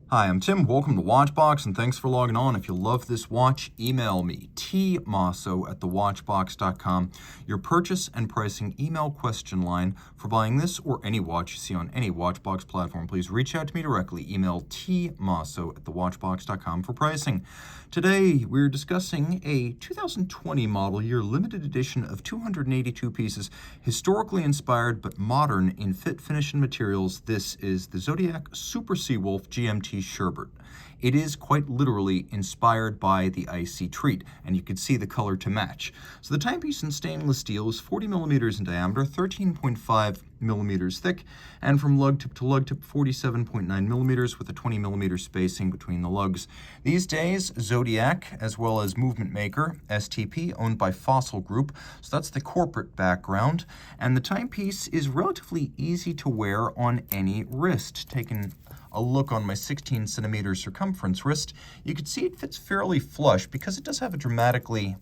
Hi, I'm Tim. Welcome to Watchbox, and thanks for logging on. If you love this watch, email me, tmosso@thewatchbox.com, your purchase and pricing email question line for buying this or any watch you see on any Watchbox platform. Please reach out to me directly. Email tmosso@thewatchbox.com for pricing. Today, we're discussing a 2020 model year limited edition of 282 pieces, historically inspired but modern in fit, finish, and materials. This is the Zodiac Super Seawolf GMT Sherbet. It is quite literally inspired by the icy treat, and you can see the color to match. So the timepiece in stainless steel is 40 millimeters in diameter, 13.5 millimeters thick, and from lug tip to lug tip, 47.9 millimeters with a 20 millimeter spacing between the lugs. These days, Zodiac, as well as movement maker STP, owned by Fossil Group, so that's the corporate background, and the timepiece is relatively easy to wear on any wrist. Taking a look on my 16 centimeter circumference wrist, you can see it fits fairly flush because it does have a dramatically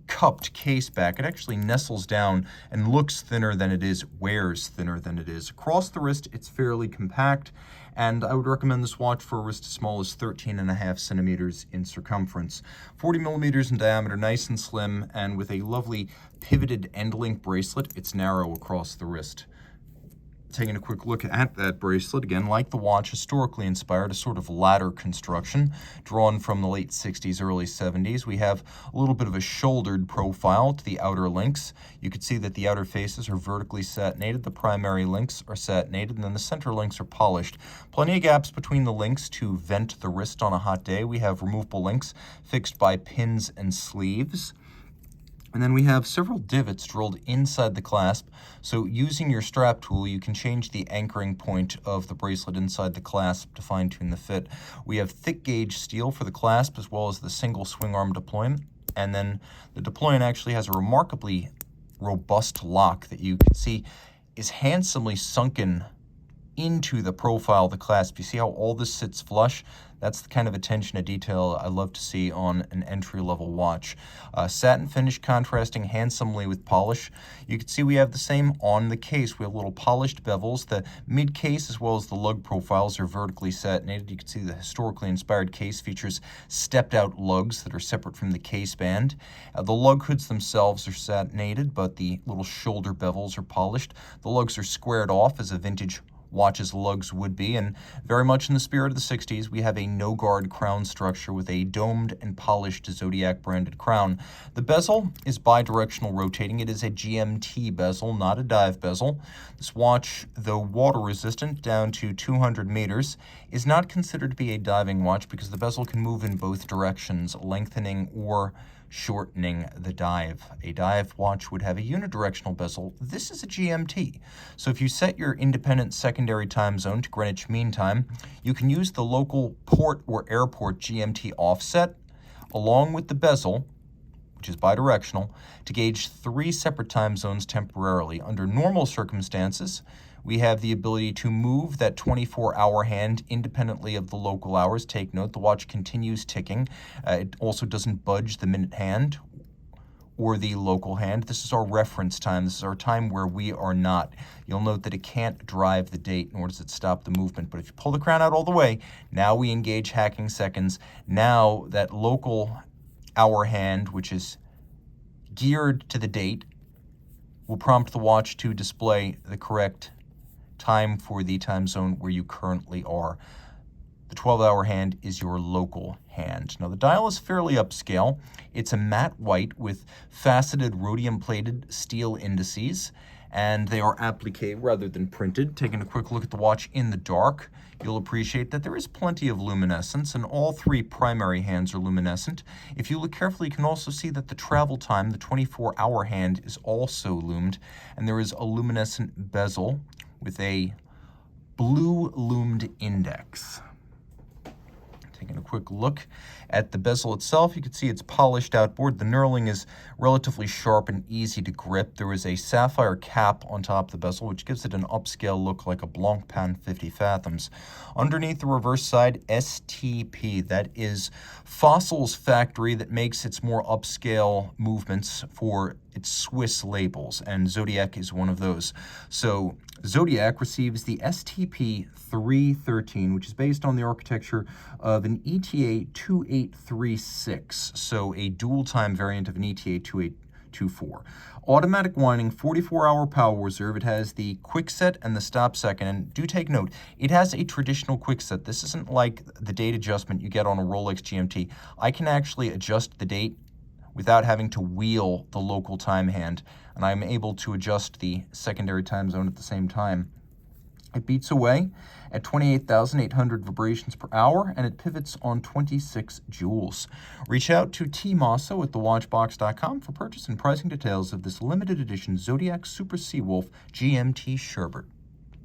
cupped case back. It actually nestles down and looks thinner than it is, wears thinner than it is. Across the wrist, it's fairly compact, and I would recommend this watch for a wrist as small as 13.5 centimeters in circumference. 40 millimeters in diameter, nice and slim, and with a lovely pivoted end link bracelet, it's narrow across the wrist. Taking a quick look at that bracelet, again, like the watch, historically inspired, a sort of ladder construction drawn from the late 60s, early 70s. We have a little bit of a shouldered profile to the outer links. You can see that the outer faces are vertically satinated, the primary links are satinated, and then the center links are polished. Plenty of gaps between the links to vent the wrist on a hot day. We have removable links fixed by pins and sleeves. And then we have several divots drilled inside the clasp, so using your strap tool, you can change the anchoring point of the bracelet inside the clasp to fine-tune the fit. We have thick gauge steel for the clasp as well as the single swing arm deployment, and then the deployment actually has a remarkably robust lock that you can see is handsomely sunken into the profile of the clasp. You see how all this sits flush? That's the kind of attention to detail I love to see on an entry-level watch. Satin finish contrasting handsomely with polish. You can see we have the same on the case. We have little polished bevels. The mid-case as well as the lug profiles are vertically satinated. You can see the historically inspired case features stepped-out lugs that are separate from the case band. The lug hoods themselves are satinated, but the little shoulder bevels are polished. The lugs are squared off as a vintage watches lugs would be, and very much in the spirit of the 60s, we have a no-guard crown structure with a domed and polished Zodiac branded crown. The bezel is bidirectional rotating. It is a GMT bezel, not a dive bezel. This watch, though water resistant down to 200 meters, is not considered to be a diving watch because the bezel can move in both directions, lengthening or shortening the dive. A dive watch would have a unidirectional bezel. This is a GMT. So if you set your independent secondary time zone to Greenwich Mean Time, you can use the local port or airport GMT offset along with the bezel, which is bidirectional, to gauge 3 separate time zones temporarily. Under normal circumstances, we have the ability to move that 24-hour hand independently of the local hours. Take note, the watch continues ticking. It also doesn't budge the minute hand or the local hand. This is our reference time. This is our time where we are not. You'll note that it can't drive the date, nor does it stop the movement. But if you pull the crown out all the way, now we engage hacking seconds. Now that local hour hand, which is geared to the date, will prompt the watch to display the correct time for the time zone where you currently are. The 12-hour hand is your local hand. Now the dial is fairly upscale. It's a matte white with faceted rhodium-plated steel indices, and they are appliqué rather than printed. Taking a quick look at the watch in the dark, you'll appreciate that there is plenty of luminescence, and all 3 primary hands are luminescent. If you look carefully, you can also see that the travel time, the 24-hour hand, is also lumed, and there is a luminescent bezel with a blue lumed index. Taking a quick look at the bezel itself, you can see it's polished outboard. The knurling is relatively sharp and easy to grip. There is a sapphire cap on top of the bezel, which gives it an upscale look like a Blancpain 50 Fathoms. Underneath the reverse side, STP. That is Fossil's factory that makes its more upscale movements for it's Swiss labels, and Zodiac is one of those. So Zodiac receives the STP-313, which is based on the architecture of an ETA 2836, so a dual-time variant of an ETA 2824. Automatic winding, 44-hour power reserve. It has the quick set and the stop second. And do take note, it has a traditional quick set. This isn't like the date adjustment you get on a Rolex GMT. I can actually adjust the date without having to wheel the local time hand, and I'm able to adjust the secondary time zone at the same time. It beats away at 28,800 vibrations per hour, and it pivots on 26 joules. Reach out to Team Mosso at thewatchbox.com for purchase and pricing details of this limited edition Zodiac Super Seawolf GMT Sherbet.